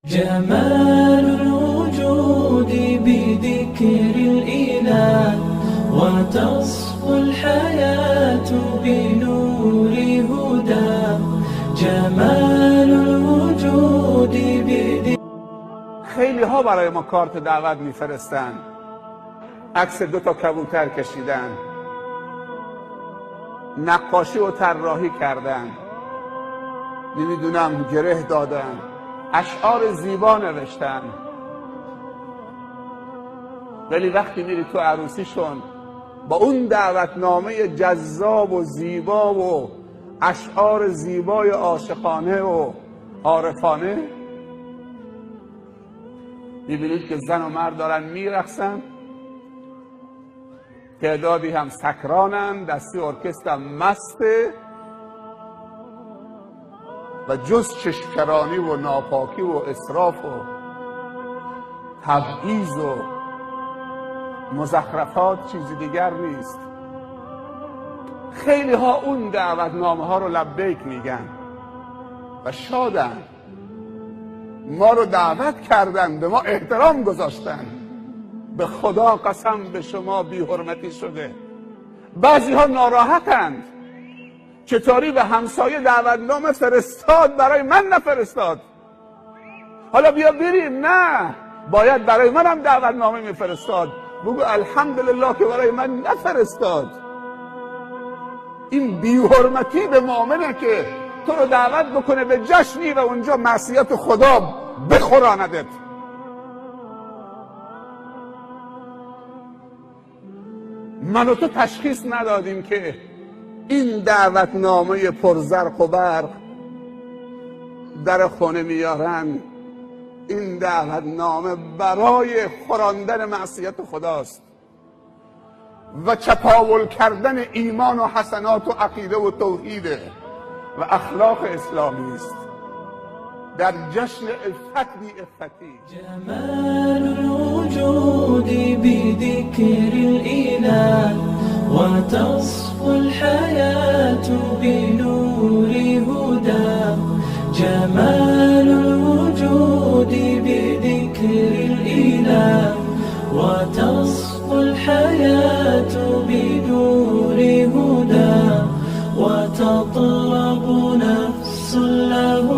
جمال الوجود بذكر الإله وتصفو الحياة بنور هدى. جمال الوجود بذكر. خیلی ها برای ما کارت دعوت میفرستن، عکس 2 تا کبوتر کشیدن، نقاشی و طراحی کردن، نمیدونم گره دادن، اشعار زیبا نوشتن، ولی وقتی میری تو عروسیشون با اون دعوتنامه جذاب و زیبا و اشعار زیبای عاشقانه و عارفانه، میبینید که زن و مرد دارن میرقصن، تعدادی هم سکرانن، دستی ارکستر مسته و جز چشم‌چرانی و ناپاکی و اسراف و تبعیض و مزخرفات چیزی دیگر نیست. خیلی ها اون دعوتنامه ها رو لبیک میگن و شادن، ما رو دعوت کردن، به ما احترام گذاشتن، به خدا قسم به شما بی حرمتی شده. بعضی ها ناراحتند، چطوری به همسایه دعوتنامه فرستاد برای من نفرستاد؟ حالا بیا بریم. نه، باید برای منم دعوتنامه میفرستاد. بگو الحمدلله که برای من نفرستاد. این بی حرمتی به مؤمنه که تو رو دعوت بکنه به جشنی و اونجا معصیت خدا بخوراندت. من و تو تشخیص ندادیم که این دعوتنامه پرزرق و برق در خونه میارن، این دعوتنامه برای خوراندن معصیت خداست و چپاول کردن ایمان و حسنات و عقیده و توحیده و اخلاق اسلامی است در جشن عفت بی عفتی. جمال الوجود بذكر الإله وتصفو الحياة بنور هدى. جمال الوجود بذكر الإله وتصفو الحياة بنور هدى. وتطلب نفس له